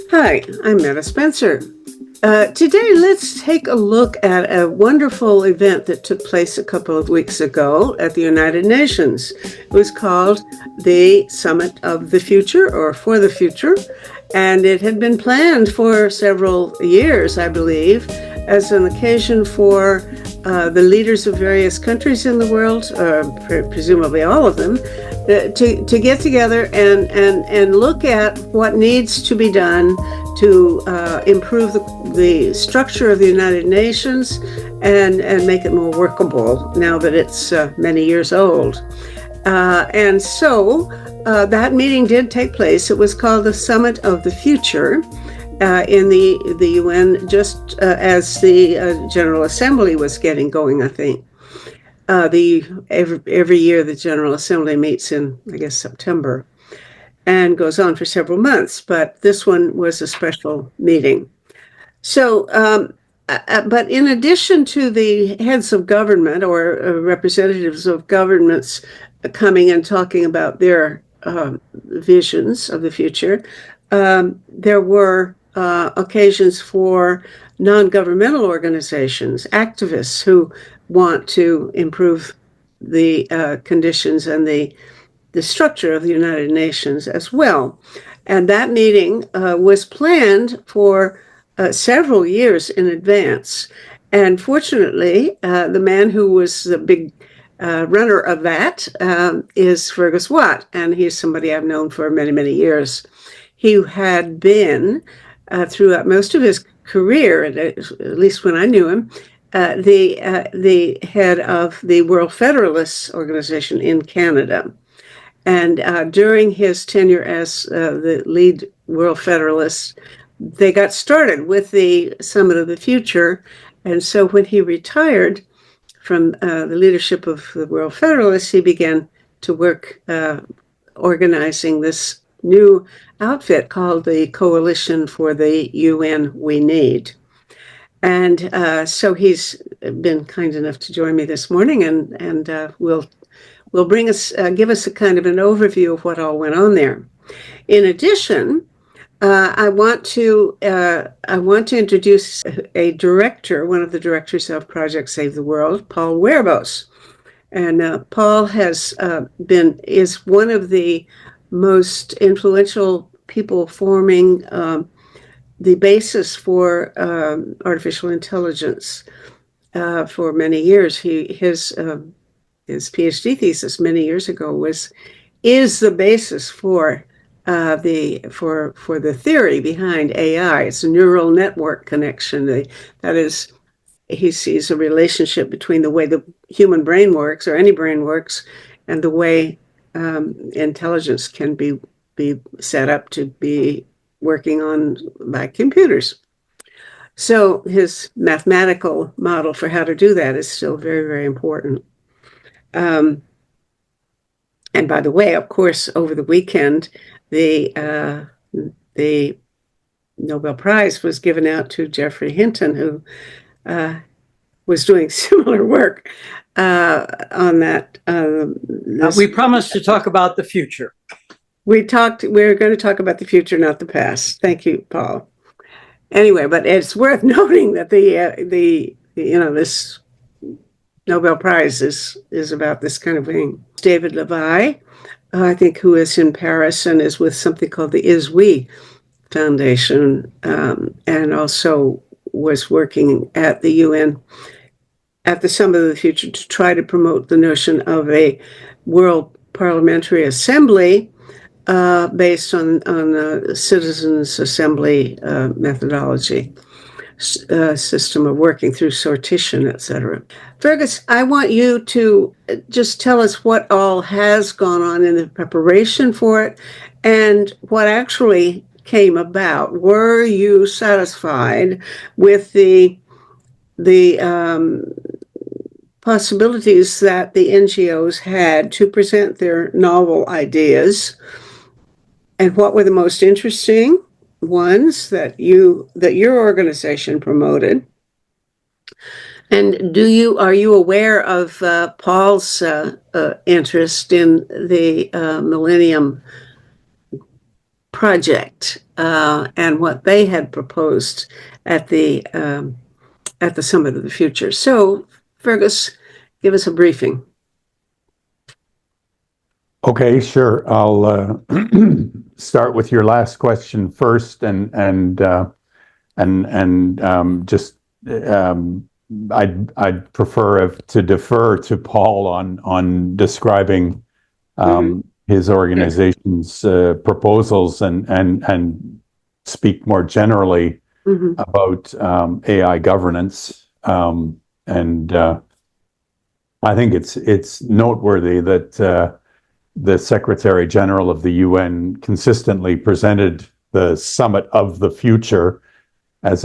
Hi, I'm Meta Spencer. Today, let's take a look at a wonderful event that took place a couple of weeks ago at the United Nations. It was called the Summit of the Future, or For the Future, and it had been planned for several years, I believe, as an occasion for the leaders of various countries in the world, presumably all of them, to get together and look at what needs to be done to improve the structure of the United Nations and make it more workable now that it's many years old. And so that meeting did take place. It was called the Summit of the Future in the UN, just as the General Assembly was getting going, I think. Every year the General Assembly meets in, I guess, September and goes on for several months, but this one was a special meeting. So, but in addition to the heads of government or representatives of governments coming and talking about their visions of the future, there were occasions for non-governmental organizations, activists who want to improve the conditions and the structure of the United Nations as well. And that meeting was planned for several years in advance. And fortunately, the man who was the big runner of that is Fergus Watt, and he's somebody I've known for many, many years. He had been, throughout most of his career, at least when I knew him, the head of the World Federalists Organization in Canada. And during his tenure as the lead World Federalist, they got started with the Summit of the Future. And so when he retired from the leadership of the World Federalists, he began to work organizing this new outfit called the Coalition for the UN We Need. And so he's been kind enough to join me this morning, and will give us a kind of an overview of what all went on there. In addition, I want to introduce a director, one of the directors of Project Save the World, Paul Werbos. And Paul is one of the most influential people forming the basis for artificial intelligence for many years. His PhD thesis many years ago is the basis for the theory behind AI. It's a neural network connection. That is, he sees a relationship between the way the human brain works, or any brain works, and the way intelligence can be set up to be working on by computers. So his mathematical model for how to do that is still very, very important. And by the way, of course, over the weekend, the Nobel Prize was given out to Geoffrey Hinton, who was doing similar work on that. We promised to talk about the future. We're going to talk about the future, not the past. Thank you, Paul. Anyway, but it's worth noting that this Nobel Prize is about this kind of thing. David Levy, I think, who is in Paris and is with something called the ISWE Foundation, and also was working at the UN at the Summit of the Future to try to promote the notion of a World Parliamentary Assembly based on a citizens' assembly methodology. System of working through sortition, etc. Fergus, I want you to just tell us what all has gone on in the preparation for it and what actually came about. Were you satisfied with the possibilities that the NGOs had to present their novel ideas, and what were the most interesting ones that your organization promoted? And are you aware of Paul's interest in the Millennium project and what they had proposed at the Summit of the Future. So, Fergus, give us a briefing. Okay, sure. I'll start with your last question first, and just I'd prefer to defer to Paul on describing his organization's proposals and speak more generally about AI governance. And I think it's noteworthy that the Secretary General of the UN consistently presented the Summit of the Future as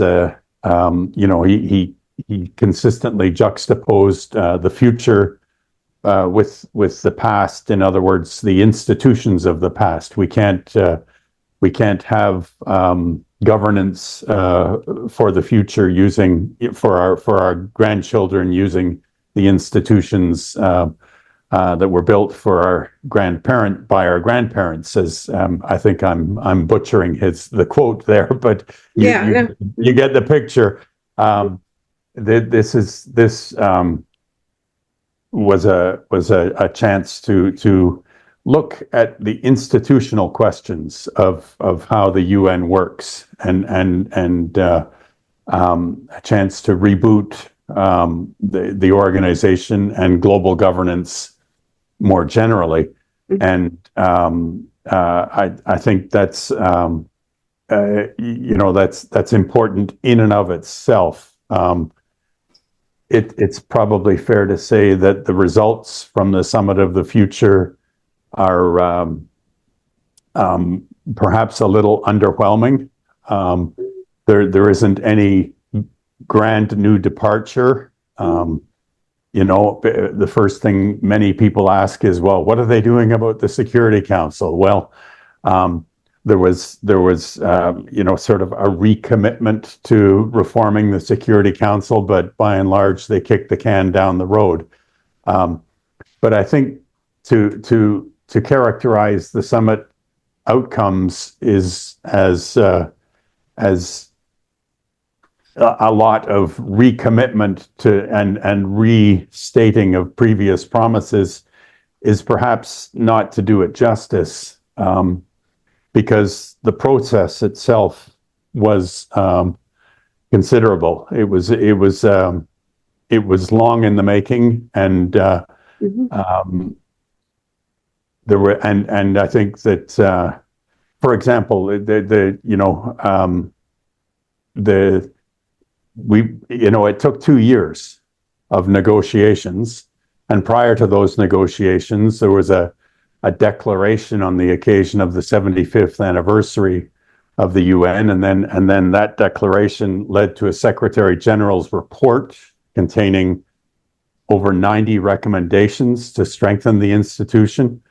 he consistently juxtaposed the future with the past. In other words, the institutions of the past. We can't have governance for the future for our grandchildren using the institutions that were built by our grandparents. As I think I'm butchering the quote there, but you get the picture. This was a chance to look at the institutional questions of how the UN works, and a chance to reboot the organization and global governance more generally. And I think that's that's important in and of itself. It's probably fair to say that the results from the Summit of the Future are perhaps a little underwhelming. There isn't any grand new departure. The first thing many people ask is, well, what are they doing about the Security Council? Well, there was sort of a recommitment to reforming the Security Council, but by and large, they kicked the can down the road. But I think to characterize the summit outcomes is as a lot of recommitment to and restating of previous promises is perhaps not to do it justice, because the process itself was considerable. It was long in the making, and there were and I think that for example, it took 2 years of negotiations, and prior to those negotiations, there was a declaration on the occasion of the 75th anniversary of the UN, and then that declaration led to a Secretary General's report containing over 90 recommendations to strengthen the institution,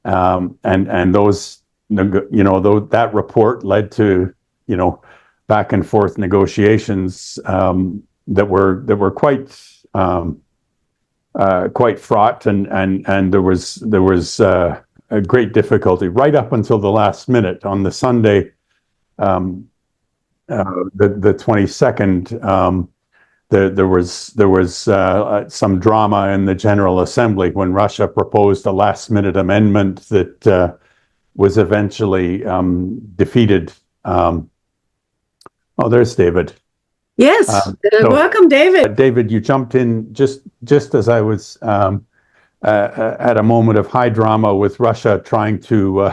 and those that report led to back and forth negotiations that were quite fraught, and there was a great difficulty right up until the last minute on the Sunday, the 22nd. There was some drama in the General Assembly when Russia proposed a last-minute amendment that was eventually defeated. Oh, there's David. Yes, welcome, David. David, you jumped in just as I was at a moment of high drama with Russia trying to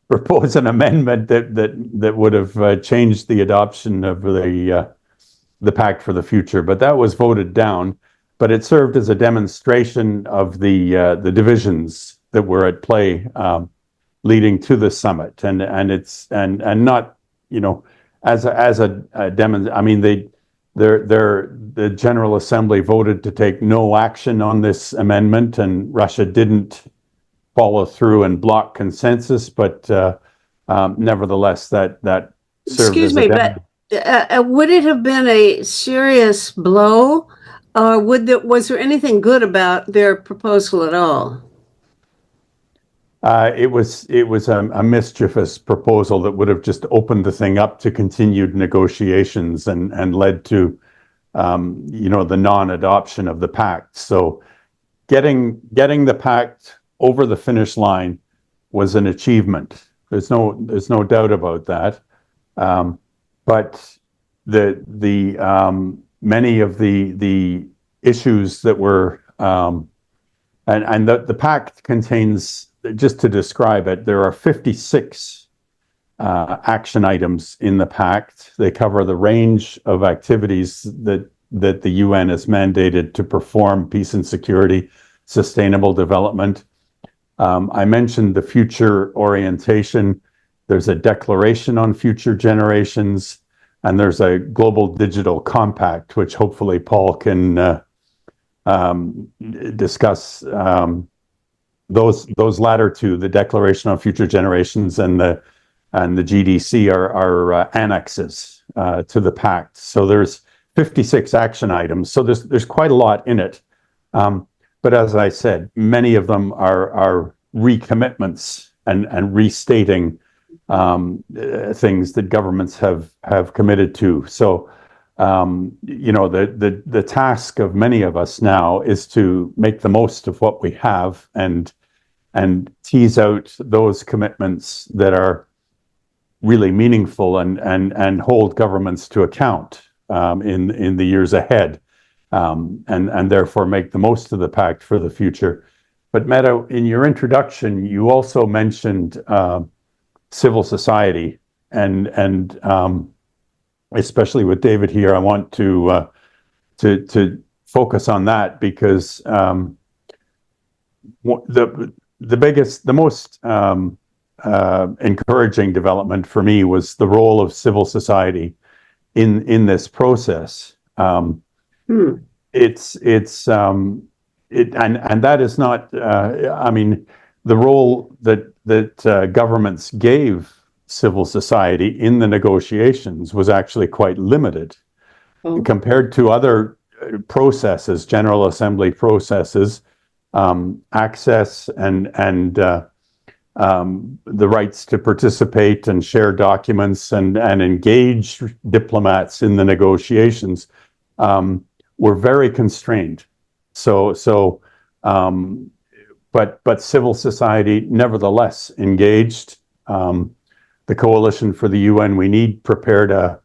propose an amendment that would have changed the adoption of the Pact for the Future, but that was voted down. But it served as a demonstration of the divisions that were at play leading to the summit, and not as a demonstration. I mean, the General Assembly voted to take no action on this amendment, and Russia didn't follow through and block consensus. But nevertheless, that served. Excuse me, but would it have been a serious blow, or was there anything good about their proposal at all? It was a mischievous proposal that would have just opened the thing up to continued negotiations and led to the non-adoption of the pact. So getting the pact over the finish line was an achievement. There's no doubt about that. But the many of the issues that were and the pact contains, just to describe it, there are 56 action items in the pact. They cover the range of activities that the UN is mandated to perform: peace and security, sustainable development. I mentioned the future orientation. There's a declaration on future generations, and there's a global digital compact, which hopefully Paul can discuss. Those latter two, the Declaration on Future Generations and the GDC, are annexes to the pact. So there's 56 action items. So there's quite a lot in it. But as I said, many of them are recommitments and restating things that governments have committed to. So the task of many of us now is to make the most of what we have and tease out those commitments that are really meaningful and hold governments to account in the years ahead, and therefore make the most of the pact for the future. But Meta, in your introduction, you also mentioned civil society, and especially with David here, I want to focus on that, because the most encouraging development for me was the role of civil society in this process. It's that is not. I mean, the role that governments gave civil society in the negotiations was actually quite limited compared to other processes, General Assembly processes. Access and the rights to participate and share documents and engage diplomats in the negotiations were very constrained. But civil society nevertheless engaged. The Coalition for the UN We Need prepared a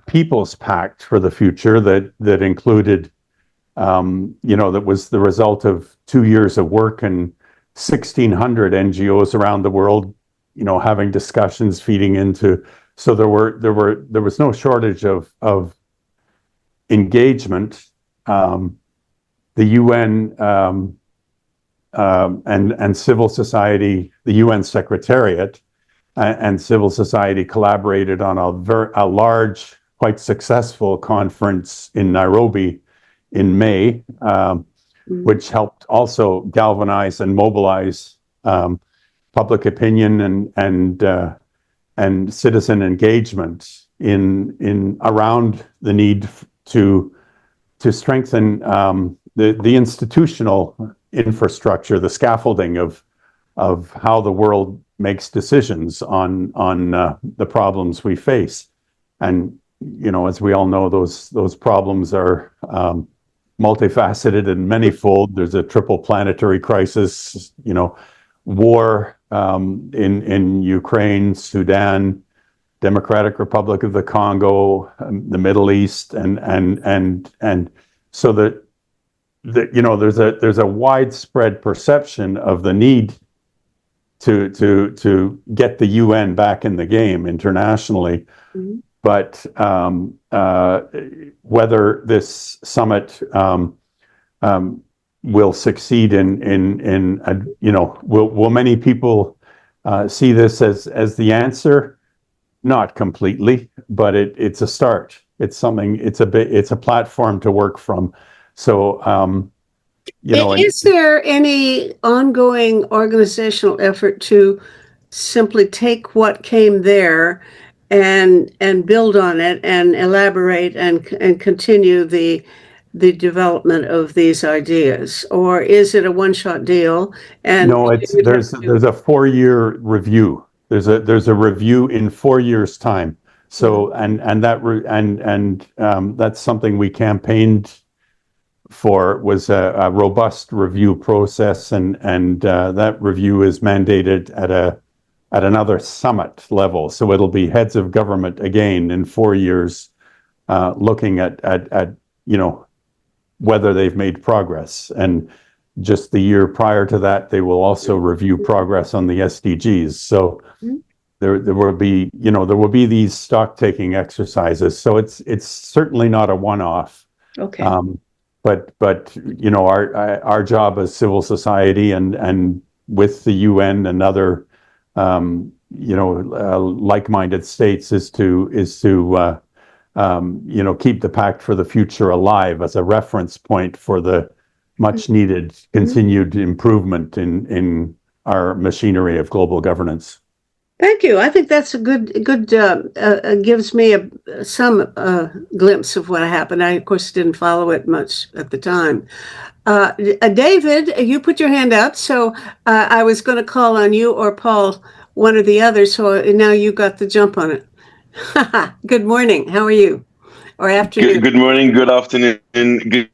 People's Pact for the future that included, that was the result of 2 years of work and 1,600 NGOs around the world, having discussions, feeding into. So there was no shortage of engagement. The UN and civil society, the UN Secretariat and civil society collaborated on a large, quite successful conference in Nairobi in May, which helped also galvanize and mobilize public opinion and citizen engagement in around the need to strengthen the institutional infrastructure, the scaffolding of how the world makes decisions on the problems we face. And as we all know, those problems are multifaceted and manyfold. There's a triple planetary crisis, war in Ukraine, Sudan, Democratic Republic of the Congo, the Middle East, and so that there's a widespread perception of the need to get the UN back in the game internationally. But whether this summit will succeed will many people see this as the answer? Not completely, but it's a start. It's something. It's a platform to work from. So is there any ongoing organizational effort to simply take what came there and build on it and elaborate and continue the the development of these ideas, or is it a one-shot deal? And No, there's a 4-year review. There's a review in 4 years' time. So that's something we campaigned for, was a robust review process, and that review is mandated at another summit level. So it'll be heads of government again in 4 years, looking at whether they've made progress. And just the year prior to that, they will also review progress on the SDGs. So there will be these stock taking exercises. So it's certainly not a one-off. Okay. But our job as civil society and with the UN and other like-minded states is to keep the Pact for the Future alive as a reference point for the much needed continued improvement in our machinery of global governance. Thank you. I think that's a good gives me some glimpse of what happened. I, of course, didn't follow it much at the time. David, you put your hand up, so I was going to call on you or Paul, one or the other, so now you got the jump on it. Good morning. How are you? Or afternoon? Good morning, good afternoon, good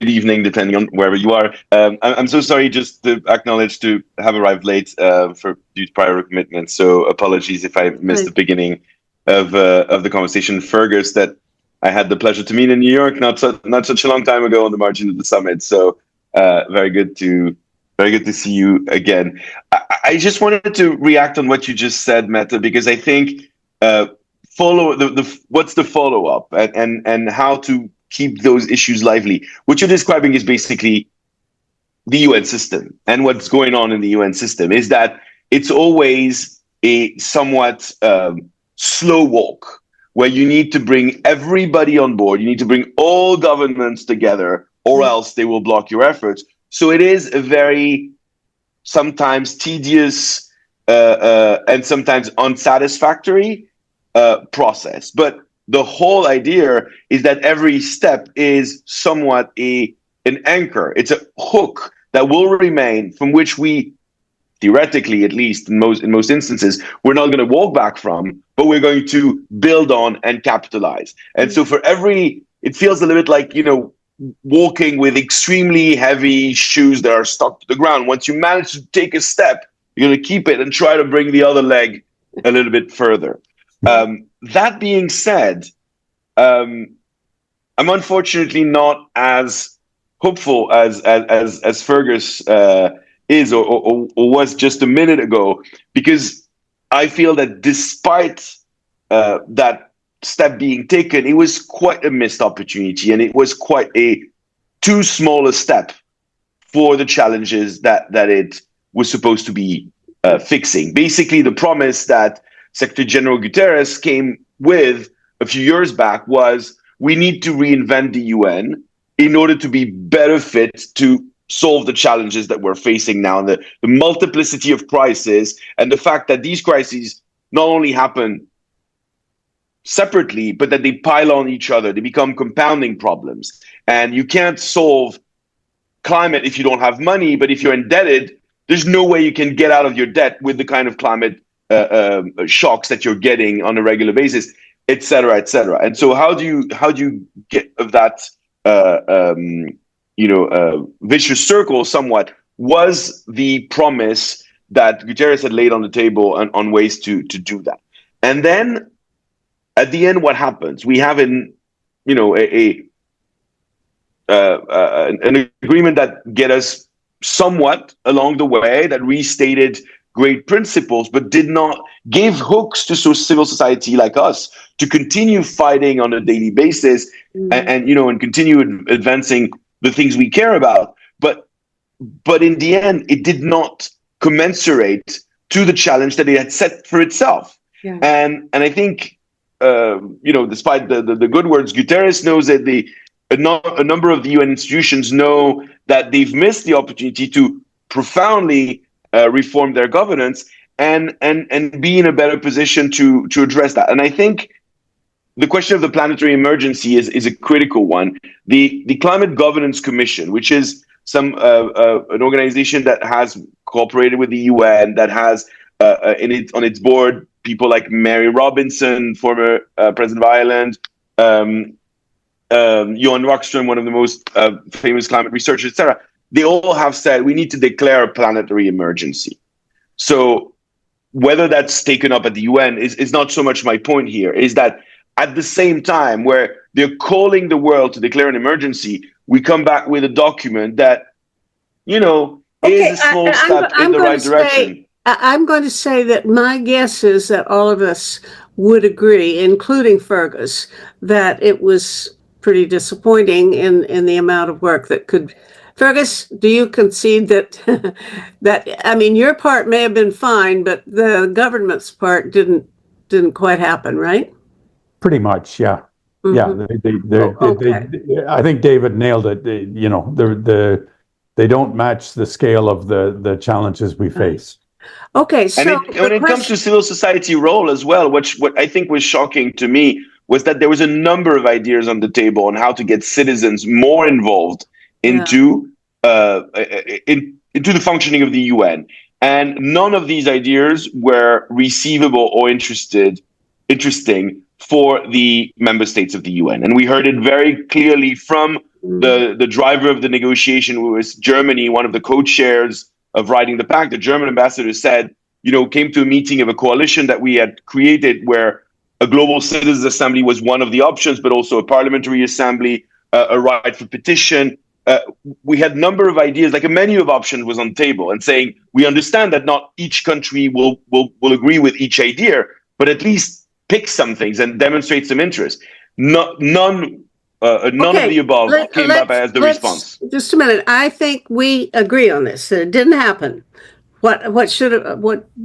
evening, depending on wherever you are. I'm so sorry, just to acknowledge to have arrived late due to prior commitments. So apologies if I missed the beginning of the conversation. Fergus, that I had the pleasure to meet in New York not such a long time ago on the margin of the summit. So very good to see you again. I just wanted to react on what you just said, Mette, because I think what's the follow-up and how to keep those issues lively. What you're describing is basically the UN system, and what's going on in the UN system is that it's always a somewhat slow walk where you need to bring everybody on board. You need to bring all governments together, or else they will block your efforts. So it is a very sometimes tedious and sometimes unsatisfactory process. But the whole idea is that every step is somewhat an anchor. It's a hook that will remain, from which we, theoretically, at least in most instances, we're not going to walk back from, but we're going to build on and capitalize. And so it feels a little bit like, walking with extremely heavy shoes that are stuck to the ground. Once you manage to take a step, you're going to keep it and try to bring the other leg a little bit further. That being said, I'm unfortunately not as hopeful as Fergus is or was just a minute ago, because I feel that despite that step being taken, it was quite a missed opportunity, and it was quite a too small a step for the challenges that it was supposed to be fixing. Basically, the promise that Secretary General Guterres came with a few years back was, we need to reinvent the UN in order to be better fit to solve the challenges that we're facing now, and the multiplicity of crises, and the fact that these crises not only happen separately, but that they pile on each other. They become compounding problems. And you can't solve climate if you don't have money, but if you're indebted, there's no way you can get out of your debt with the kind of climate shocks that you're getting on a regular basis, et cetera, et cetera. And so how do you get of that vicious circle somewhat, was the promise that Guterres had laid on the table on ways to do that. And then at the end, what happens? We have an agreement that get us somewhat along the way, that restated great principles, but did not give hooks to civil society like us to continue fighting on a daily basis and continue advancing the things we care about. But in the end, it did not commensurate to the challenge that it had set for itself. Yeah. And I think, despite the good words, Guterres knows that a number of the UN institutions know that they've missed the opportunity to profoundly reform their governance and be in a better position to address that. And I think the question of the planetary emergency is a critical one. The Climate Governance Commission, which is an organization that has cooperated with the UN, that has on its board people like Mary Robinson, former president of Ireland, Johan Rockström, one of the most famous climate researchers, etc. They all have said we need to declare a planetary emergency. So whether that's taken up at the UN is not so much my point here, is that at the same time where they're calling the world to declare an emergency, we come back with a document that, is a small step in the right direction. I'm going to say that my guess is that all of us would agree, including Fergus, that it was pretty disappointing in the amount of work that could. Fergus, do you concede that your part may have been fine, but the government's part didn't quite happen, right? Pretty much, yeah. Mm-hmm. Yeah, I think David nailed it. They don't match the scale of the challenges we face. Okay, so when it comes to civil society role as well, what I think was shocking to me was that there was a number of ideas on the table on how to get citizens more involved into the functioning of the UN, and none of these ideas were receivable or interesting for the member states of the UN. And we heard it very clearly from the driver of the negotiation, who was Germany, one of the co-chairs of writing the pact. The German ambassador said, came to a meeting of a coalition that we had created where a global citizens assembly was one of the options, but also a parliamentary assembly, a right for petition. We had a number of ideas, like a menu of options was on the table, and saying, we understand that not each country will agree with each idea, but at least pick some things and demonstrate some interest. None of the above came up as the response. Just a minute. I think we agree on this. It didn't happen. What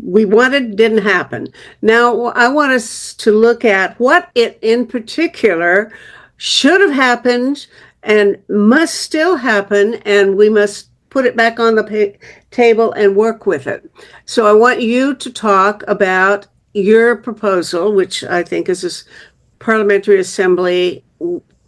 we wanted didn't happen. Now, I want us to look at what it in particular should have happened and must still happen, and we must put it back on the table and work with it. So I want you to talk about your proposal, which I think is this parliamentary assembly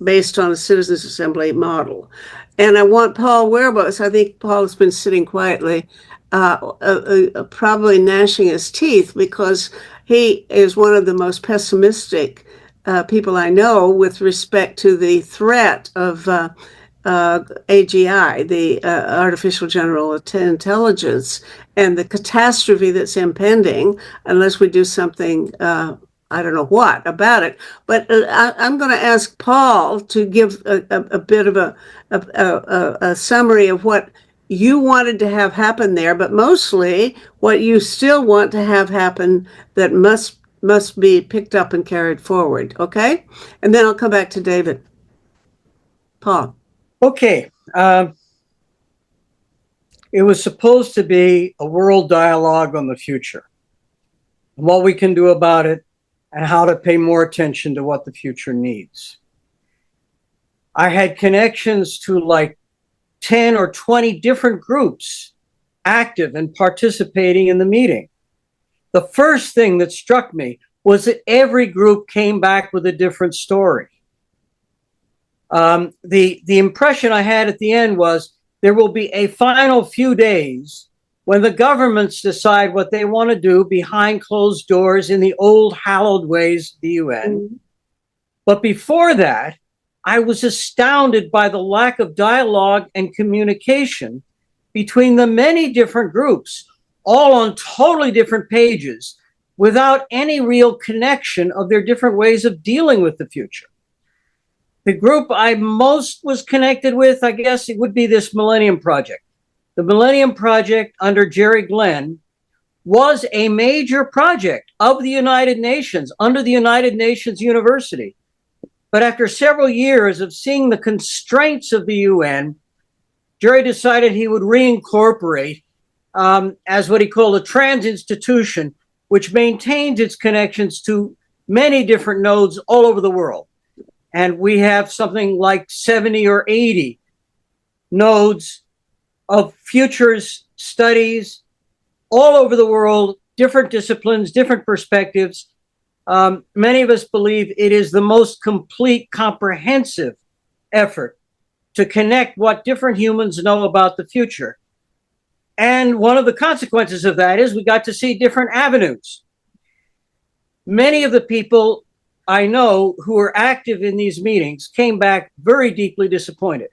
based on a citizens' assembly model. And I want Paul Werbos, I think Paul has been sitting quietly, probably gnashing his teeth, because he is one of the most pessimistic people I know with respect to the threat of AGI, the artificial general intelligence, and the catastrophe that's impending unless we do something, I don't know what, about it. But I'm going to ask Paul to give a bit of a summary of what you wanted to have happen there, but mostly what you still want to have happen that must be picked up and carried forward, okay? And then I'll come back to David. Paul. Okay. It was supposed to be a world dialogue on the future, and what we can do about it, and how to pay more attention to what the future needs. I had connections to like 10 or 20 different groups active and participating in the meeting. The first thing that struck me was that every group came back with a different story. The impression I had at the end was there will be a final few days when the governments decide what they want to do behind closed doors in the old hallowed ways of the UN. Mm-hmm. But before that, I was astounded by the lack of dialogue and communication between the many different groups, all on totally different pages, without any real connection of their different ways of dealing with the future. The group I most was connected with, I guess it would be this Millennium Project. The Millennium Project under Jerry Glenn was a major project of the United Nations, under the United Nations University. But after several years of seeing the constraints of the UN, Jerry decided he would reincorporate as what he called a trans institution, which maintains its connections to many different nodes all over the world. And we have something like 70 or 80 nodes of futures studies all over the world, different disciplines, different perspectives. Many of us believe it is the most complete, comprehensive effort to connect what different humans know about the future. And one of the consequences of that is we got to see different avenues. Many of the people I know who are active in these meetings came back very deeply disappointed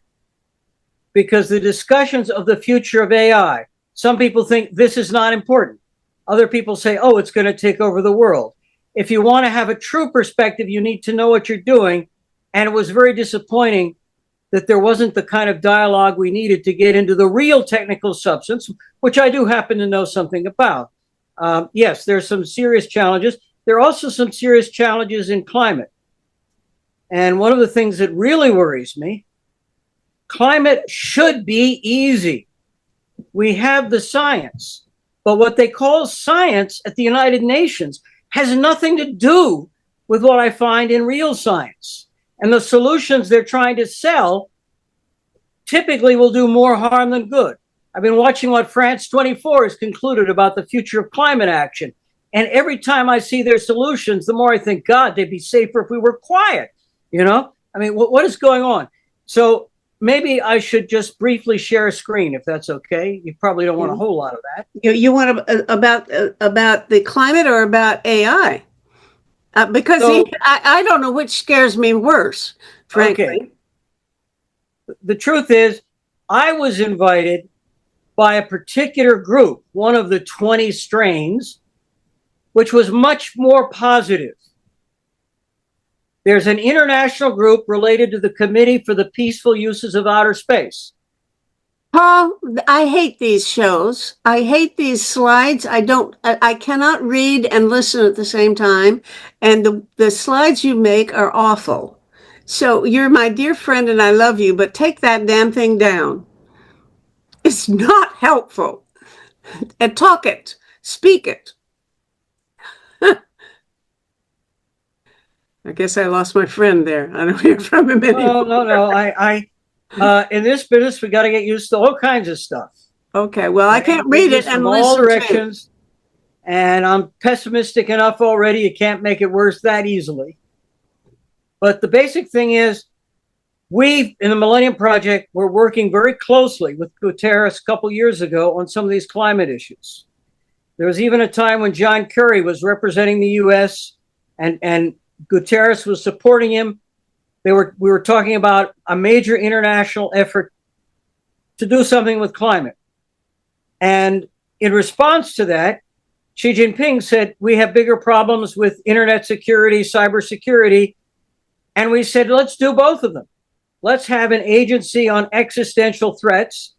because the discussions of the future of AI, some people think this is not important. Other people say, oh, it's going to take over the world. If you want to have a true perspective, you need to know what you're doing. And it was very disappointing that there wasn't the kind of dialogue we needed to get into the real technical substance, which I do happen to know something about. Yes, there's some serious challenges. There are also some serious challenges in climate. And one of the things that really worries me, climate should be easy. We have the science, but what they call science at the United Nations has nothing to do with what I find in real science. And the solutions they're trying to sell typically will do more harm than good. I've been watching what France 24 has concluded about the future of climate action. And every time I see their solutions, the more I think, God, they'd be safer if we were quiet. You know, I mean, what is going on? So maybe I should just briefly share a screen, if that's okay. You probably don't want a whole lot of that. You want about the climate or about AI? Because I don't know which scares me worse, frankly. Okay. The truth is, I was invited by a particular group, one of the 20 strains, which was much more positive. There's an international group related to the Committee for the Peaceful Uses of Outer Space. Paul, I hate these shows. I hate these slides. I cannot read and listen at the same time. And the slides you make are awful. So you're my dear friend and I love you, but take that damn thing down. It's not helpful. And talk it, speak it. I guess I lost my friend there. I don't hear from him anymore. No. In this business, we got to get used to all kinds of stuff. Okay, well, I can't read it and from all listen directions, and I'm pessimistic enough already. You can't make it worse that easily. But the basic thing is, we in the Millennium Project were working very closely with Guterres a couple years ago on some of these climate issues. There was even a time when John Kerry was representing the U.S. and Guterres was supporting him. We were talking about a major international effort to do something with climate. And in response to that, Xi Jinping said, we have bigger problems with internet security, cybersecurity. And we said, let's do both of them. Let's have an agency on existential threats.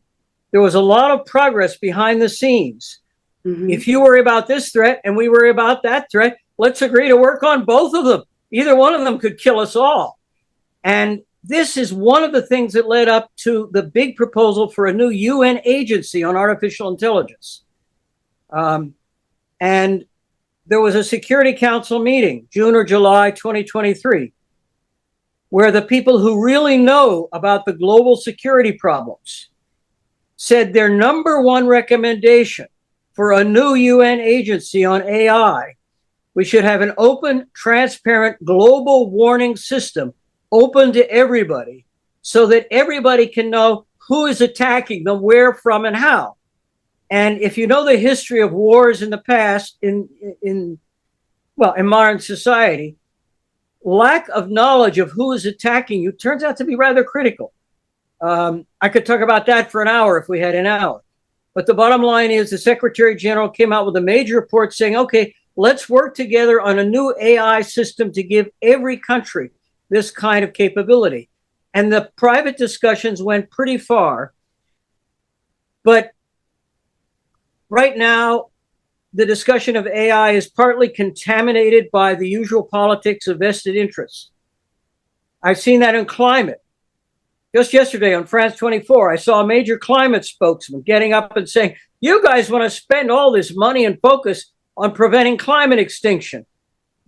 There was a lot of progress behind the scenes. Mm-hmm. If you worry about this threat and we worry about that threat, let's agree to work on both of them. Either one of them could kill us all. And this is one of the things that led up to the big proposal for a new UN agency on artificial intelligence. And there was a Security Council meeting, June or July 2023, where the people who really know about the global security problems said their number one recommendation for a new UN agency on AI, we should have an open, transparent global warning system open to everybody so that everybody can know who is attacking them, where, from, and how. And if you know the history of wars in the past in modern society, lack of knowledge of who is attacking you turns out to be rather critical. I could talk about that for an hour if we had an hour. But the bottom line is the Secretary General came out with a major report saying, okay, let's work together on a new AI system to give every country this kind of capability. And the private discussions went pretty far. But right now, the discussion of AI is partly contaminated by the usual politics of vested interests. I've seen that in climate. Just yesterday on France 24, I saw a major climate spokesman getting up and saying, you guys want to spend all this money and focus on preventing climate extinction.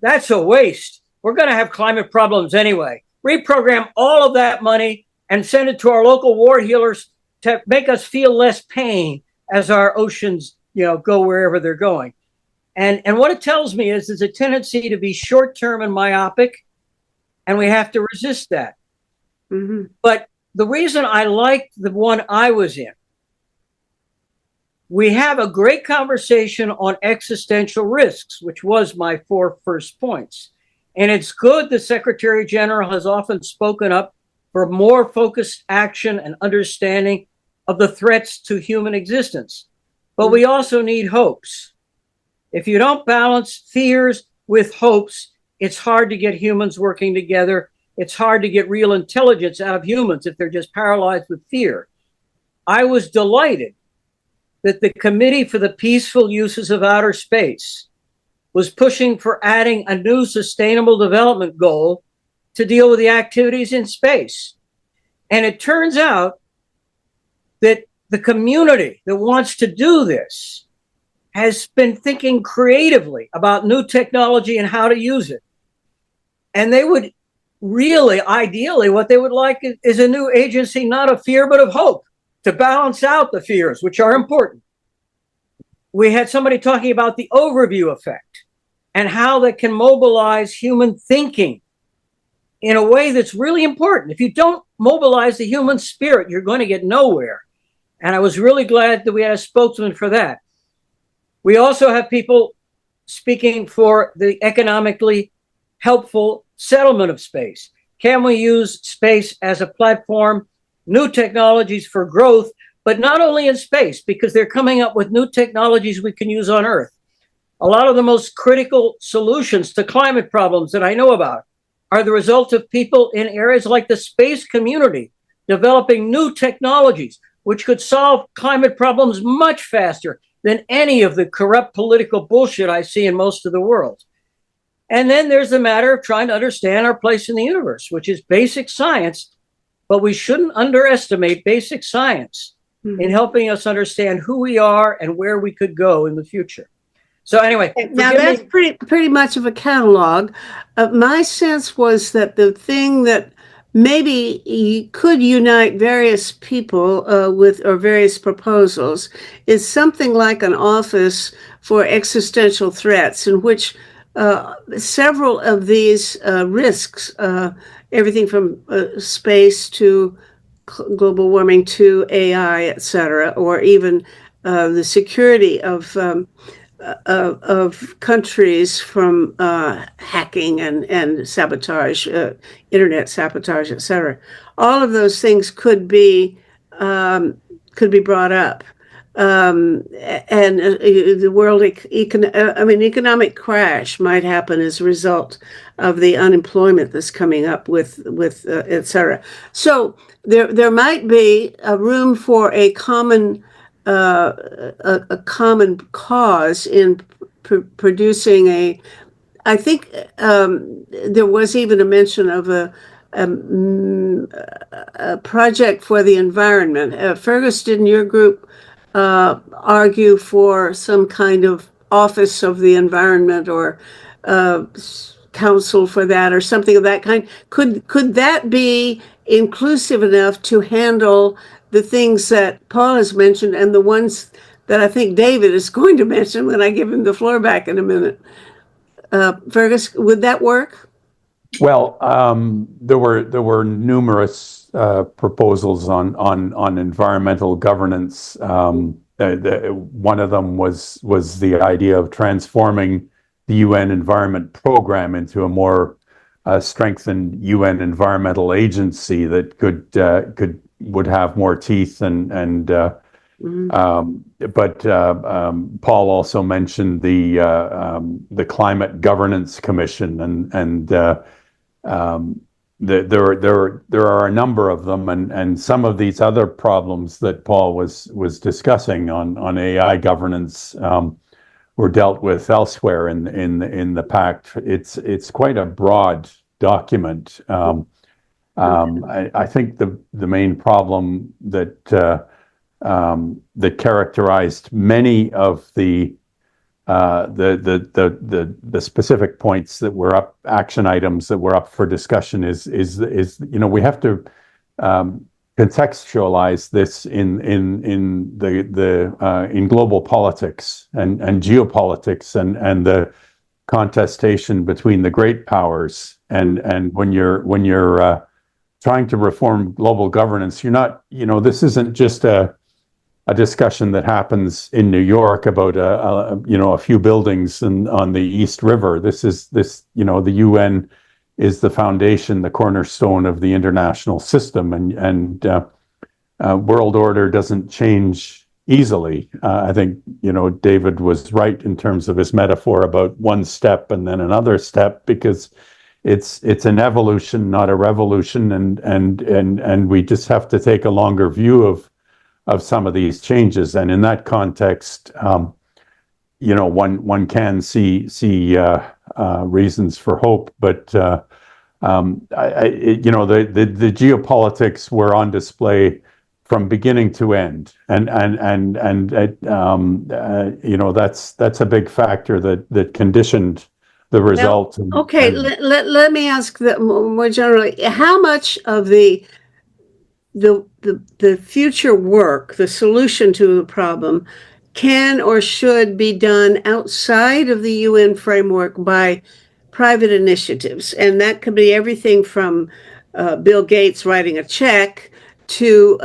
That's a waste. We're going to have climate problems anyway. Reprogram all of that money and send it to our local war healers to make us feel less pain as our oceans, go wherever they're going. And what it tells me is there's a tendency to be short-term and myopic, and we have to resist that. Mhm. But the reason I liked the one I was in, we have a great conversation on existential risks, which was my 4 first points. And it's good the Secretary General has often spoken up for more focused action and understanding of the threats to human existence. But we also need hopes. If you don't balance fears with hopes, it's hard to get humans working together. It's hard to get real intelligence out of humans if they're just paralyzed with fear. I was delighted that the Committee for the Peaceful Uses of Outer Space was pushing for adding a new sustainable development goal to deal with the activities in space. And it turns out that the community that wants to do this has been thinking creatively about new technology and how to use it. And they would really, ideally, what they would like is a new agency, not of fear, but of hope, to balance out the fears, which are important. We had somebody talking about the overview effect and how that can mobilize human thinking in a way that's really important. If you don't mobilize the human spirit, you're going to get nowhere. And I was really glad that we had a spokesman for that. We also have people speaking for the economically helpful settlement of space. Can we use space as a platform, new technologies for growth, but not only in space, because they're coming up with new technologies we can use on Earth. A lot of the most critical solutions to climate problems that I know about are the result of people in areas like the space community developing new technologies, which could solve climate problems much faster than any of the corrupt political bullshit I see in most of the world. And then there's the matter of trying to understand our place in the universe, which is basic science, but we shouldn't underestimate basic science in helping us understand who we are and where we could go in the future. So anyway, Now that's pretty much of a catalog. My sense was that the thing that maybe could unite various people with or various proposals is something like an office for existential threats, in which several of these risks, everything from space to global warming to AI, et cetera, or even the security of countries from hacking and sabotage, internet sabotage, et cetera. All of those things could be brought up. And the world economic crash might happen as a result of the unemployment that's coming up with et cetera. So there might be a room for a common cause in producing I think there was even a mention of a project for the environment. Fergus, didn't your group argue for some kind of office of the environment or council for that or something of that kind? Could that be inclusive enough to handle the things that Paul has mentioned and the ones that I think David is going to mention when I give him the floor back in a minute? Fergus, would that work? Well, there were numerous proposals on environmental governance. One of them was the idea of transforming the UN Environment Program into a more strengthened UN environmental agency that would have more teeth but Paul also mentioned the Climate Governance Commission, and there are a number of them, and some of these other problems that Paul was discussing on AI governance were dealt with elsewhere in the pact. It's quite a broad document. I think the main problem that characterized many of the specific points that were action items that were up for discussion is we have to contextualize this in global politics and geopolitics and the contestation between the great powers. And when you're trying to reform global governance, you're not, this isn't just a discussion that happens in New York about a few buildings on the East River. The UN is the foundation, the cornerstone of the international system, and world order doesn't change easily. I think David was right in terms of his metaphor about one step and then another step, because it's an evolution, not a revolution, and we just have to take a longer view of some of these changes. And in that context, one can see reasons for hope, but the geopolitics were on display from beginning to end, and that's a big factor that conditioned the result. Okay, let me ask that more generally. How much of the future work, the solution to the problem, can or should be done outside of the UN framework by private initiatives? And that could be everything from Bill Gates writing a check to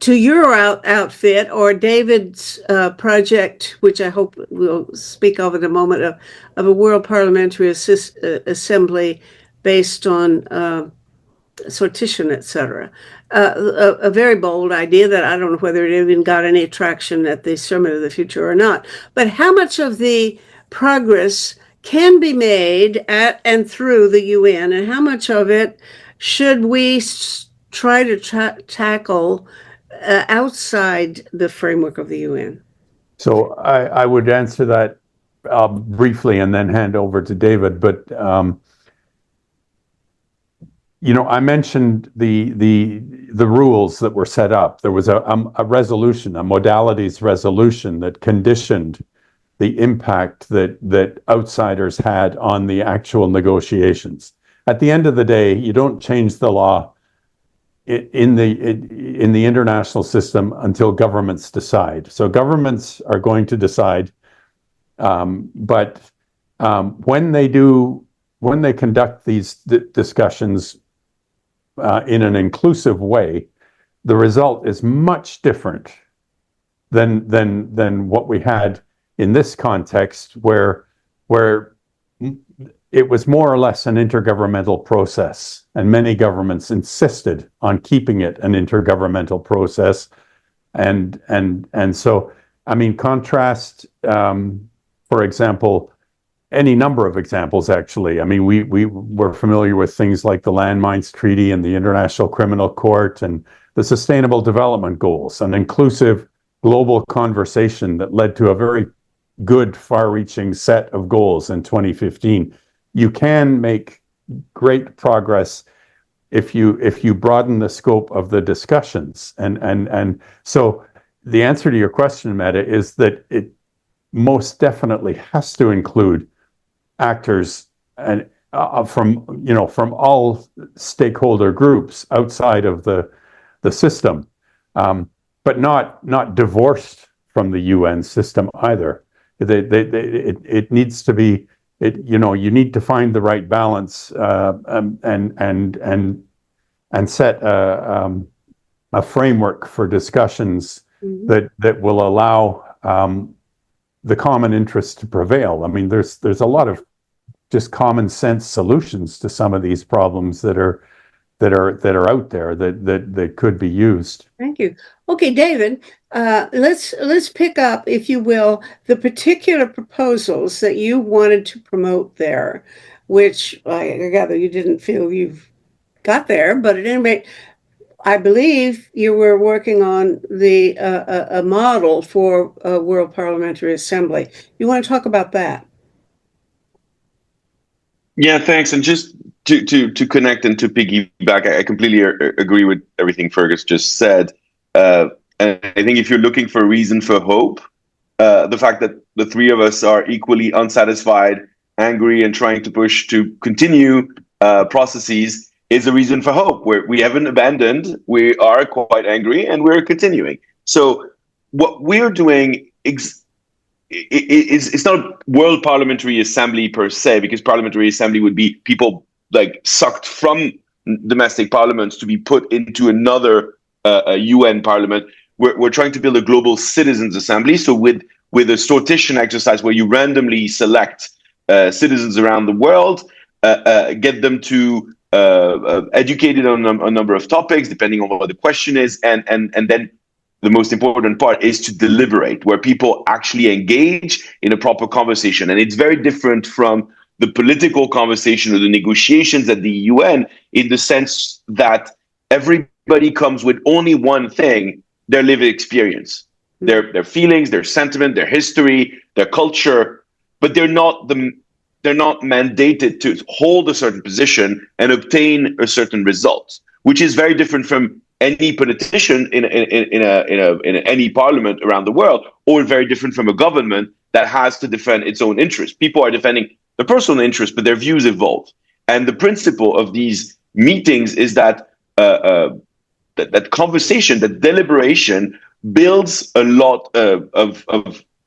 your outfit or David's project, which I hope we'll speak of in a moment, of a World Parliamentary Assembly based on sortition, etc. A very bold idea that I don't know whether it even got any traction at the Summit of the Future or not. But how much of the progress can be made at and through the UN, and how much of it should we try to tackle outside the framework of the UN? So I would answer that briefly and then hand over to David. But I mentioned the rules that were set up. There was a resolution, a modalities resolution that conditioned the impact that outsiders had on the actual negotiations. At the end of the day, you don't change the law in the international system until governments decide. So governments are going to decide, but when they conduct these discussions in an inclusive way, the result is much different than what we had in this context, where it was more or less an intergovernmental process, and many governments insisted on keeping it an intergovernmental process. And so, I mean, contrast, for example, any number of examples, actually. I mean, we were familiar with things like the Landmines Treaty and the International Criminal Court and the Sustainable Development Goals, an inclusive global conversation that led to a very good, far-reaching set of goals in 2015. You can make great progress if you broaden the scope of the discussions. And so the answer to your question, Meta, is that it most definitely has to include actors and from all stakeholder groups outside of the system, but not divorced from the UN system either. It needs to be. You need to find the right balance and set a framework for discussions that will allow the common interest to prevail. I mean, there's a lot of just common sense solutions to some of these problems that are out there that could be used. Thank you. Okay, David, let's pick up, if you will, the particular proposals that you wanted to promote there, which I gather you didn't feel you've got there, but at any rate, I believe you were working on a model for a World Parliamentary Assembly. You want to talk about that? Yeah, thanks. And just to connect and to piggyback, I completely agree with everything Fergus just said. And I think if you're looking for a reason for hope, the fact that the three of us are equally unsatisfied, angry, and trying to push to continue processes is a reason for hope. We haven't abandoned. We are quite angry, and we're continuing. So what we're doing it's not a World Parliamentary Assembly per se, because Parliamentary Assembly would be people like sucked from domestic parliaments to be put into another UN parliament. We're trying to build a global citizens assembly. So with a sortition exercise where you randomly select citizens around the world, get them to educated on a number of topics, depending on what the question is, and then the most important part is to deliberate, where people actually engage in a proper conversation. And it's very different from the political conversation or the negotiations at the UN, in the sense that everybody comes with only one thing: their lived experience, their feelings, their sentiment, their history, their culture, but they're not mandated to hold a certain position and obtain a certain result, which is very different from any politician in any parliament around the world, or very different from a government that has to defend its own interests. People are defending their personal interests, but their views evolve. And the principle of these meetings is that that conversation, that deliberation, builds a lot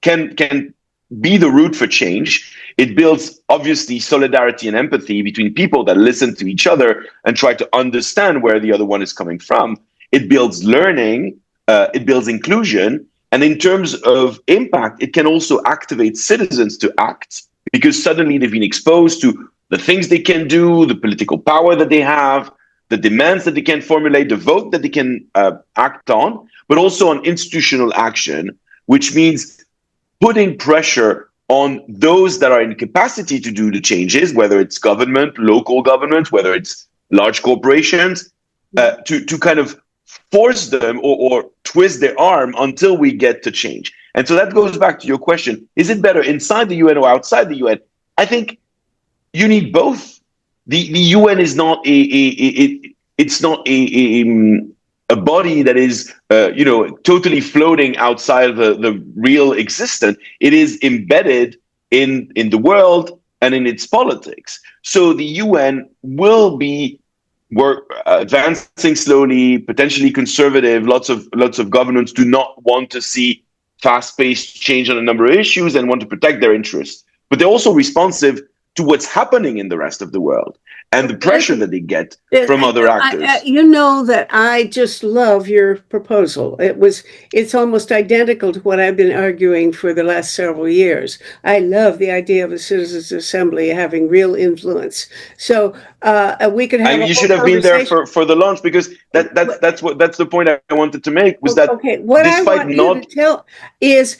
can be the route for change. It builds, obviously, solidarity and empathy between people that listen to each other and try to understand where the other one is coming from. It builds learning, it builds inclusion. And in terms of impact, it can also activate citizens to act, because suddenly they've been exposed to the things they can do, the political power that they have, the demands that they can formulate, the vote that they can act on, but also on institutional action, which means putting pressure on those that are in capacity to do the changes, whether it's government, local governments, whether it's large corporations, to kind of force them or twist their arm until we get to change. And so that goes back to your question: is it better inside the UN or outside the UN? I think you need both. The UN is not it's not a body that is totally floating outside the real existence. It is embedded in the world and in its politics. So the UN will be advancing slowly, potentially conservative. Lots of governments do not want to see fast-paced change on a number of issues and want to protect their interests. But they're also responsive to what's happening in the rest of the world and the pressure that they get from other actors. You know that I just love your proposal. It's almost identical to what I've been arguing for the last several years. I love the idea of a citizens' assembly having real influence. So we could have. You should have been there for the launch, because that's the point I wanted to make, was that what I want you to tell is,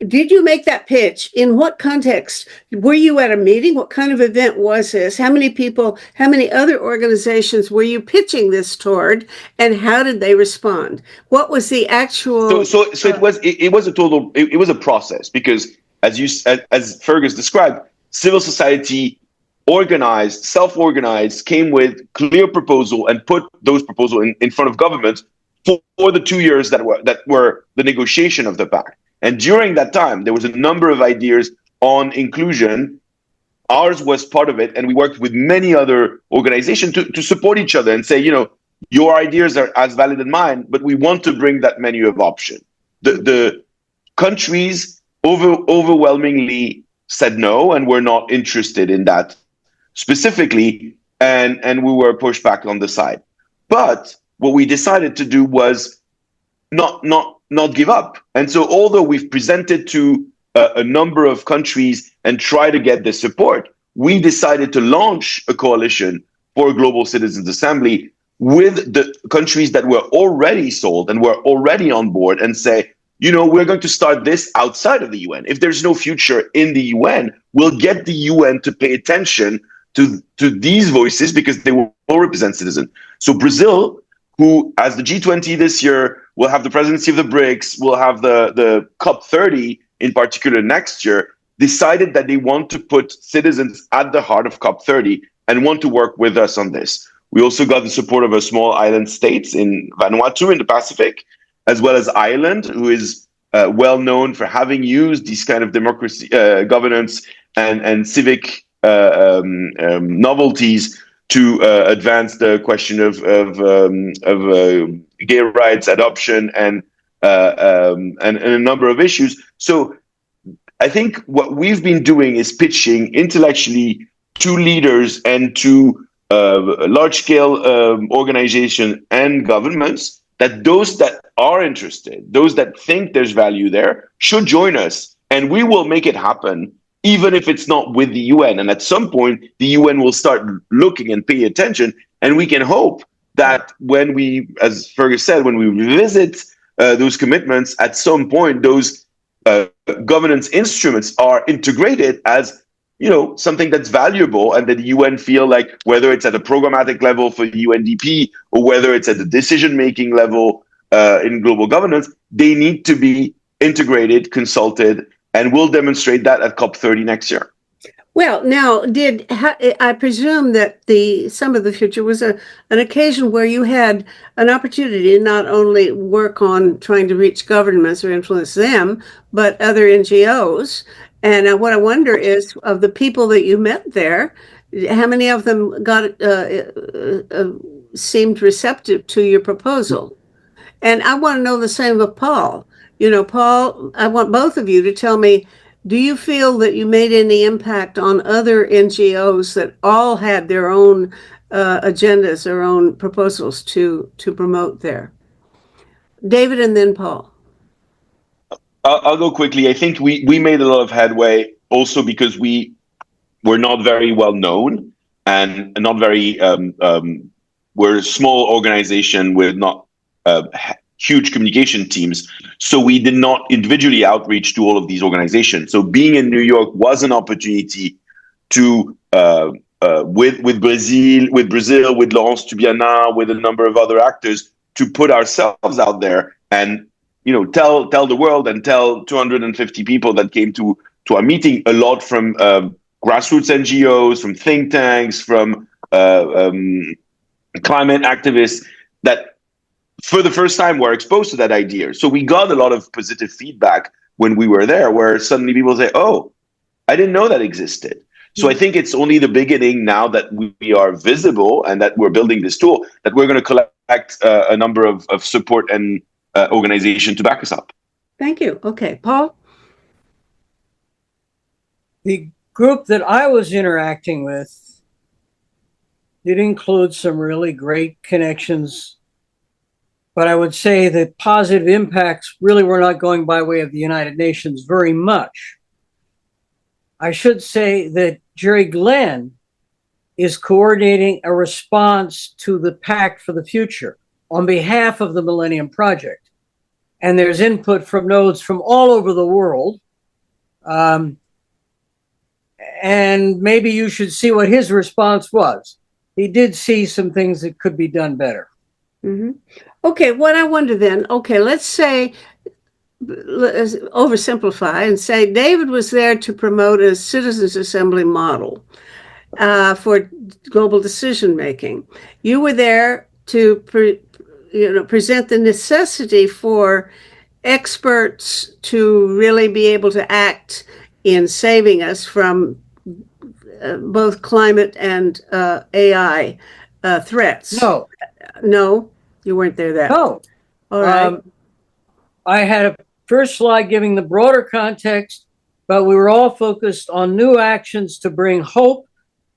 did you make that pitch? In what context? Were you at a meeting? What kind of event was this? How many people, how many other organizations were you pitching this toward? And how did they respond? What was the actual... So it was a process, because as Fergus described, civil society organized, self-organized, came with clear proposal and put those proposals in front of government for the 2 years that were the negotiation of the pact. And during that time, there was a number of ideas on inclusion. Ours was part of it, and we worked with many other organizations to support each other and say, your ideas are as valid as mine, but we want to bring that menu of option. The countries overwhelmingly said no, and were not interested in that specifically, and we were pushed back on the side. But what we decided to do was not give up. And so although we've presented to a number of countries and try to get the support, we decided to launch a coalition for a global citizens assembly with the countries that were already sold and were already on board, and say, we're going to start this outside of the UN. If there's no future in the UN, we'll get the UN to pay attention to these voices, because they will represent citizens. So Brazil, who, as the G20 this year, will have the presidency of the BRICS, will have the COP30 in particular next year, decided that they want to put citizens at the heart of COP30 and want to work with us on this. We also got the support of a small island states in Vanuatu in the Pacific, as well as Ireland, who is well known for having used these kind of democracy, governance and civic novelties to advance the question of gay rights, adoption, and a number of issues. So I think what we've been doing is pitching intellectually to leaders and to large-scale organizations and governments that those that are interested, those that think there's value there, should join us, and we will make it happen, even if it's not with the UN. And at some point, the UN will start looking and pay attention, and we can hope that when we, as Fergus said, when we revisit those commitments, at some point, those governance instruments are integrated as something that's valuable, and that the UN feel like, whether it's at a programmatic level for the UNDP or whether it's at the decision-making level in global governance, they need to be integrated, consulted, and we'll demonstrate that at COP30 next year. Well, now, I presume that the Summit of the Future was an occasion where you had an opportunity to not only work on trying to reach governments or influence them, but other NGOs. And what I wonder is, of the people that you met there, how many of them seemed receptive to your proposal? And I want to know the same of Paul. Paul, I want both of you to tell me, do you feel that you made any impact on other NGOs that all had their own agendas, their own proposals to promote there? David and then Paul. I'll go quickly. I think we made a lot of headway also because we were not very well known and not very, we're a small organization with not huge communication teams. So we did not individually outreach to all of these organizations. So being in New York was an opportunity to, with Brazil, with Laurence Tubiana, with a number of other actors, to put ourselves out there and tell the world and tell 250 people that came to our meeting, a lot from grassroots NGOs, from think tanks, from climate activists, that for the first time were exposed to that idea. So we got a lot of positive feedback when we were there, where suddenly people say, oh, I didn't know that existed. So I think it's only the beginning now that we are visible and that we're building this tool, that we're going to collect a number of support and organization to back us up. Thank you. Okay, Paul? The group that I was interacting with did include some really great connections, but I would say that positive impacts really were not going by way of the United Nations very much. I should say that Jerry Glenn is coordinating a response to the Pact for the Future on behalf of the Millennium Project. And there's input from nodes from all over the world. And maybe you should see what his response was. He did see some things that could be done better. Mm-hmm. Okay, what I wonder then, let's say, let's oversimplify and say David was there to promote a citizens assembly model for global decision making. You were there to present the necessity for experts to really be able to act in saving us from both climate and AI threats. No, you weren't there then. No. All right. I had a first slide giving the broader context, but we were all focused on new actions to bring hope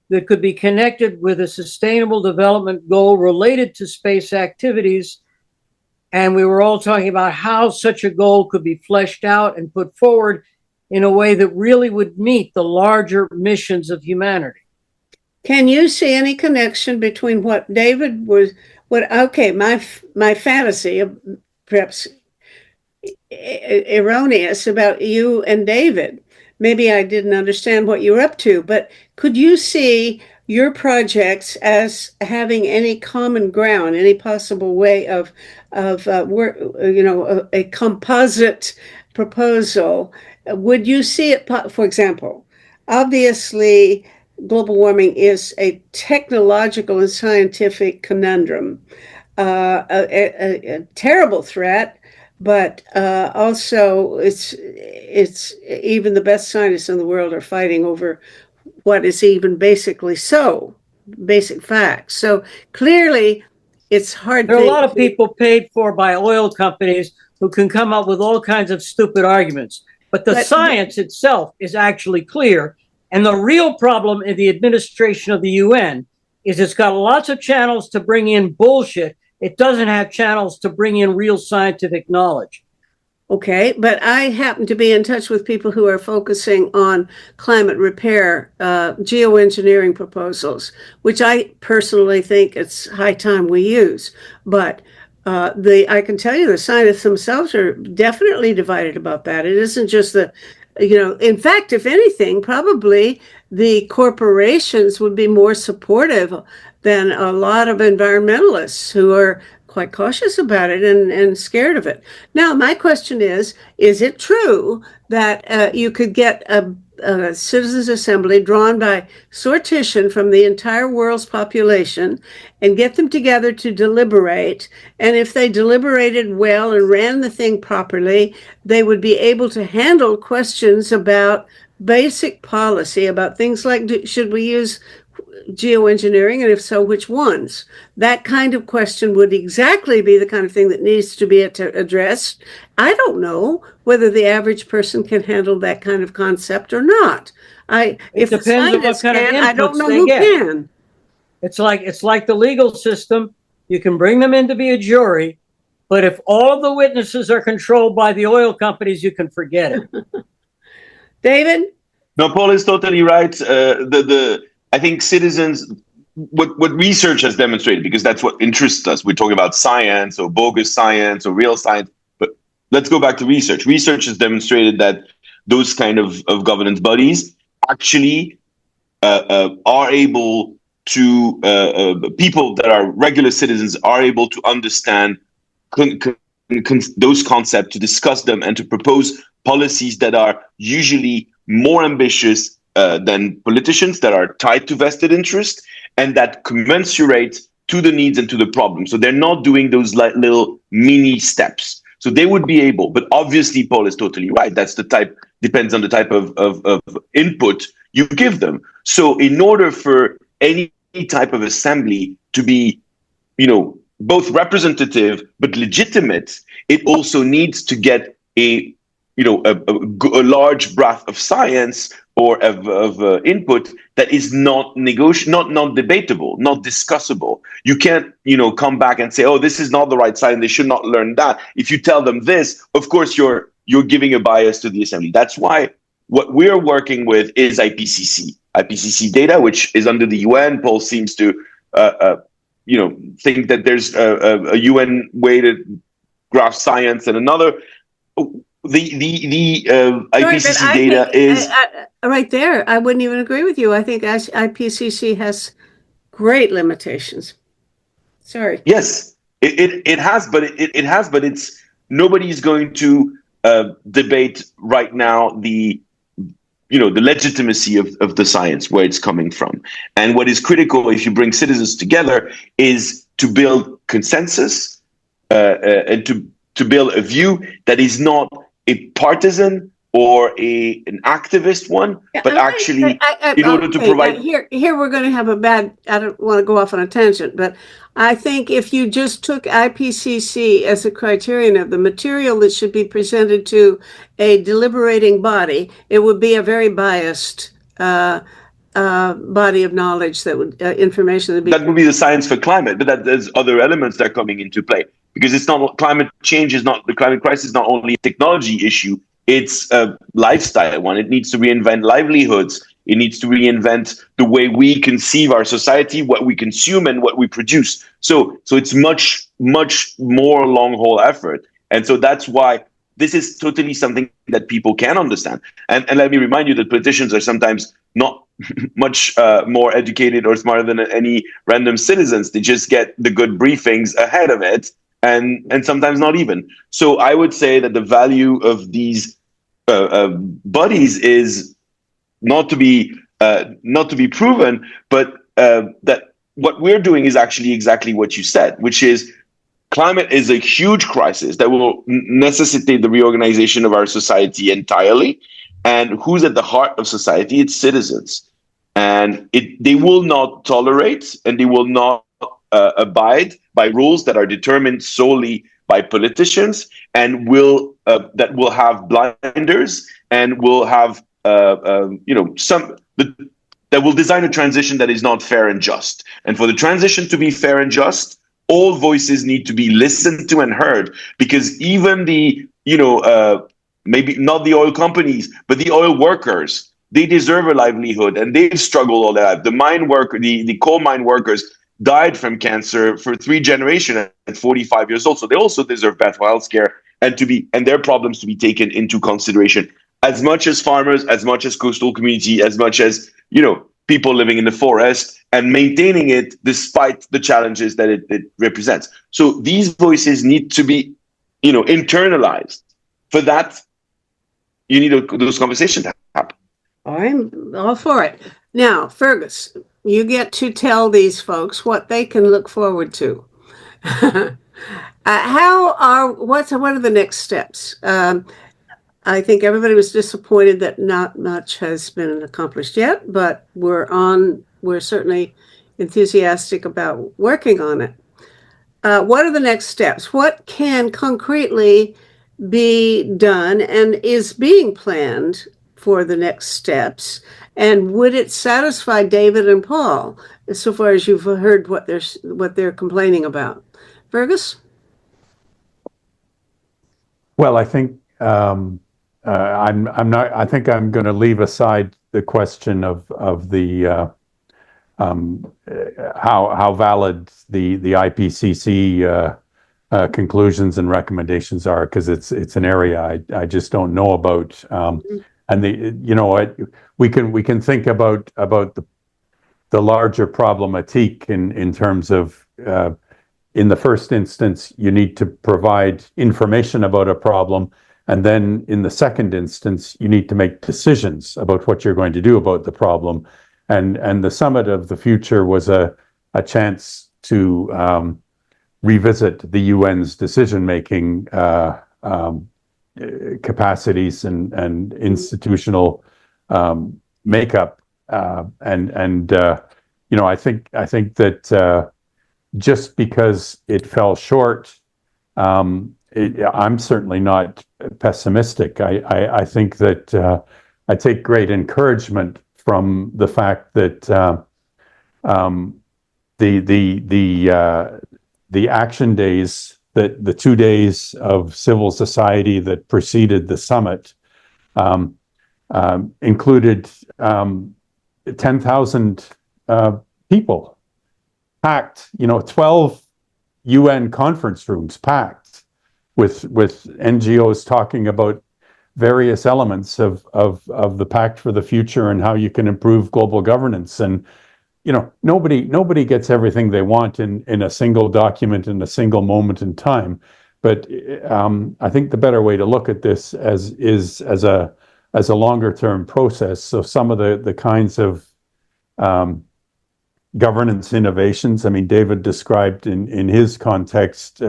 that could be connected with a sustainable development goal related to space activities. And we were all talking about how such a goal could be fleshed out and put forward in a way that really would meet the larger missions of humanity. Can you see any connection between what David was, my fantasy, perhaps erroneous, about you and David? Maybe I didn't understand what you were up to, but could you see your projects as having any common ground, any possible way of a composite proposal? Would you see it, for example, obviously global warming is a technological and scientific conundrum, a terrible threat, but also it's even the best scientists in the world are fighting over what is even basically so. basic facts. So clearly, it's hard. There are a lot of people paid for by oil companies who can come up with all kinds of stupid arguments. But the science itself is actually clear. And the real problem in the administration of the UN is it's got lots of channels to bring in bullshit. It doesn't have channels to bring in real scientific knowledge. Okay, but I happen to be in touch with people who are focusing on climate repair, geoengineering proposals, which I personally think it's high time we use. But I can tell you the scientists themselves are definitely divided about that. It isn't just that, in fact, if anything, probably the corporations would be more supportive than a lot of environmentalists who are quite cautious about it and scared of it. Now, my question is it true that you could get a citizens' assembly drawn by sortition from the entire world's population and get them together to deliberate? And if they deliberated well and ran the thing properly, they would be able to handle questions about basic policy, about things like, should we use geoengineering, and if so, which ones? That kind of question would exactly be the kind of thing that needs to be addressed. I don't know whether the average person can handle that kind of concept or not. If depends on what kind of inputs I don't know they who get. can. It's like the legal system. You can bring them in to be a jury, but if all of the witnesses are controlled by the oil companies, you can forget it. David? No, Paul is totally right. I think citizens, what research has demonstrated, because that's what interests us. We're talking about science or bogus science or real science, but let's go back to research. Research has demonstrated that those kind of governance bodies actually are able to, people that are regular citizens are able to understand those concepts, to discuss them, and to propose policies that are usually more ambitious than politicians, that are tied to vested interest, and that commensurate to the needs and to the problem. So they're not doing those little mini steps. So they would be able, but obviously Paul is totally right. That's the type, depends on the type of input you give them. So in order for any type of assembly to be, both representative but legitimate, it also needs to get a large breadth of science or of input that is not not debatable, not discussable. You can't, come back and say, oh, this is not the right side and they should not learn that. If you tell them this, of course, you're giving a bias to the assembly. That's why what we're working with is IPCC data, which is under the UN. Paul seems to, think that there's a UN way to graph science and another. The IPCC data is right there. I wouldn't even agree with you. I think IPCC has great limitations. Sorry. Yes, it has, but it's nobody's going to debate right now the legitimacy of the science, where it's coming from. And what is critical, if you bring citizens together, is to build consensus and to build a view that is not a partisan or an activist one, but actually in order to provide. Here we're going to have I don't want to go off on a tangent, but I think if you just took IPCC as a criterion of the material that should be presented to a deliberating body, it would be a very biased body of knowledge that would information that would be the science for climate, but there's other elements that are coming into play, because it's not climate change is not the climate crisis is not only a technology issue, it's a lifestyle one. It needs to reinvent livelihoods. It needs to reinvent the way we conceive our society, what we consume and what we produce. So it's much more long haul effort, and so that's why this is totally something that people can understand. And let me remind you that politicians are sometimes not much more educated or smarter than any random citizens. They just get the good briefings ahead of it, and sometimes not even. So I would say that the value of these bodies is not to be proven, but that what we're doing is actually exactly what you said, which is climate is a huge crisis that will necessitate the reorganization of our society entirely. And who's at the heart of society? It's citizens. and they will not tolerate and they will not abide by rules that are determined solely by politicians and that will have blinders and will have that will design a transition that is not fair and just. And for the transition to be fair and just, all voices need to be listened to and heard, because even the maybe not the oil companies, but the oil workers, they deserve a livelihood and they've struggled all their life. The coal mine workers died from cancer for 3 generations at 45 years old. So they also deserve better health care and their problems to be taken into consideration. As much as farmers, as much as coastal community, as much as, people living in the forest, and maintaining it despite the challenges that it represents. So these voices need to be, internalized. For that, you need those conversations to happen. I'm all for it. Now, Fergus, you get to tell these folks what they can look forward to. What are the next steps? I think everybody was disappointed that not much has been accomplished yet, but we're certainly enthusiastic about working on it. What are the next steps? What can concretely be done and is being planned for the next steps? And would it satisfy David and Paul, so far as you've heard what they're complaining about? Fergus? Well, I think I'm not. I think I'm going to leave aside the question of the how valid the IPCC conclusions and recommendations are, because it's an area I just don't know about. And we can think about the larger problematique in terms of in the first instance you need to provide information about a problem, and then in the second instance you need to make decisions about what you're going to do about the problem. And the Summit of the Future was a chance to revisit the UN's decision-making capacities and institutional makeup. I think that just because it fell short, I'm certainly not pessimistic. I think that I take great encouragement from the fact that the action days, that the 2 days of civil society that preceded the summit included 10,000 people packed, 12 UN conference rooms packed with NGOs talking about various elements of the Pact for the Future and how you can improve global governance. And nobody gets everything they want in a single document in a single moment in time. But I think the better way to look at this is as a longer term process. So some of the kinds of governance innovations, I mean, David described in his context,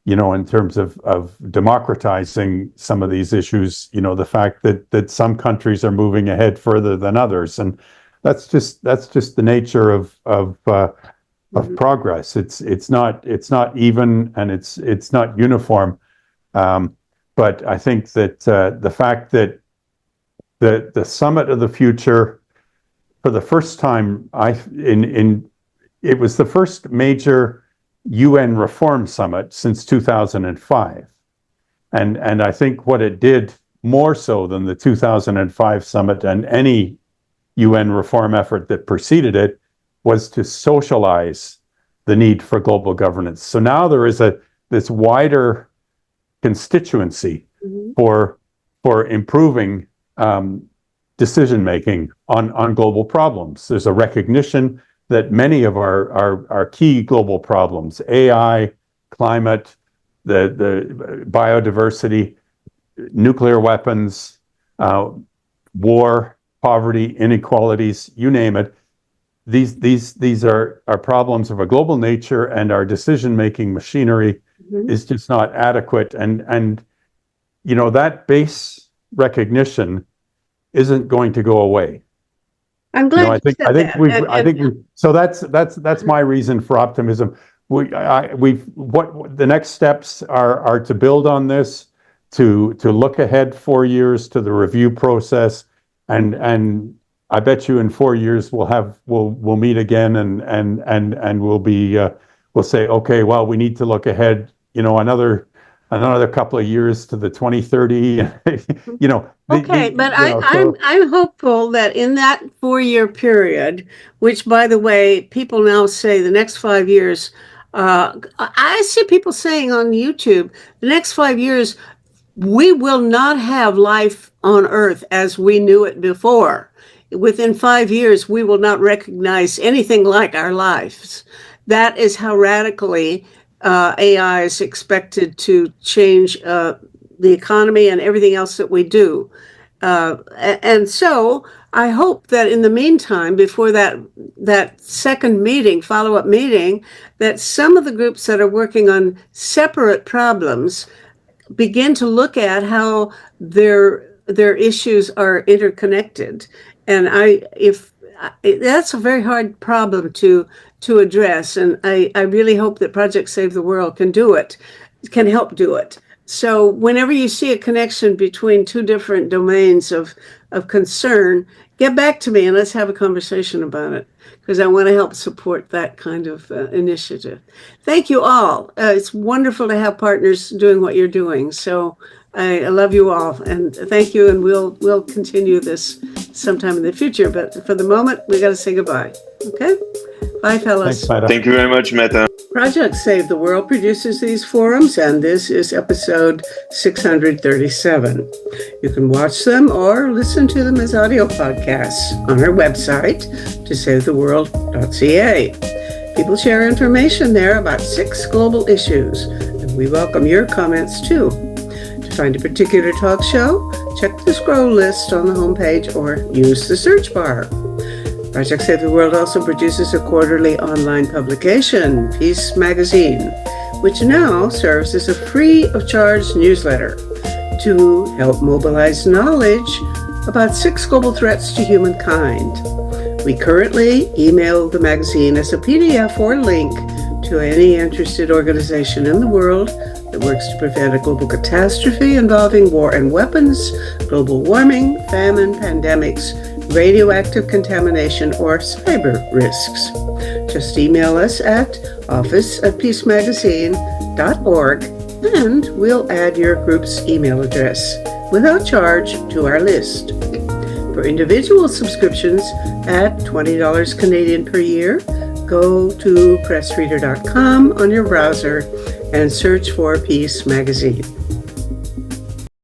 in terms of democratizing some of these issues, the fact that some countries are moving ahead further than others, and that's just the nature of progress. It's not even, and it's not uniform. But I think that the fact that the Summit of the Future, for the first time, it was the first major UN reform summit since 2005. And I think what it did more so than the 2005 summit and any UN reform effort that preceded it was to socialize the need for global governance. So now there is this wider constituency for improving decision-making on global problems. There's a recognition that many of our key global problems, AI, climate, the biodiversity, nuclear weapons, war, poverty, inequalities, you name it, these are problems of a global nature, and our decision-making machinery is just not adequate. And that base recognition isn't going to go away. I'm You glad know, you said I think that. we've, And- I think, so that's my reason for optimism. What the next steps are to build on this, to look ahead 4 years to the review process, and I bet you in 4 years we'll meet again and we'll say, okay, well, we need to look ahead, another couple of years to the 2030, Okay, but so I'm hopeful that in that 4 year period, which by the way, people now say the next 5 years, I see people saying on YouTube, the next 5 years, we will not have life on Earth as we knew it before. Within 5 years, we will not recognize anything like our lives. That is how radically AI is expected to change the economy and everything else that we do. And so I hope that in the meantime, before that second meeting, follow-up meeting, that some of the groups that are working on separate problems begin to look at how their issues are interconnected. And if that's a very hard problem to address, and I really hope that Project Save the World can help do it. So whenever you see a connection between two different domains of concern, get back to me and let's have a conversation about it, because I want to help support that kind of initiative. Thank you all. It's wonderful to have partners doing what you're doing. So I love you all, and thank you. And we'll continue this sometime in the future. But for the moment, we got to say goodbye. Okay. Bye, fellas. thanks, Meta. Thank you very much, Meta. Project Save the World produces these forums, and this is episode 637. You can watch them or listen to them as audio podcasts on our website, tosavetheworld.ca. People share information there about 6 global issues, and we welcome your comments too. To find a particular talk show, check the scroll list on the homepage or use the search bar. Project Save the World also produces a quarterly online publication, Peace Magazine, which now serves as a free of charge newsletter to help mobilize knowledge about 6 global threats to humankind. We currently email the magazine as a PDF or link to any interested organization in the world that works to prevent a global catastrophe involving war and weapons, global warming, famine, pandemics, radioactive contamination, or cyber risks. Just email us at office@peacemagazine.org and we'll add your group's email address without charge to our list. For individual subscriptions at $20 Canadian per year, go to pressreader.com on your browser and search for Peace Magazine.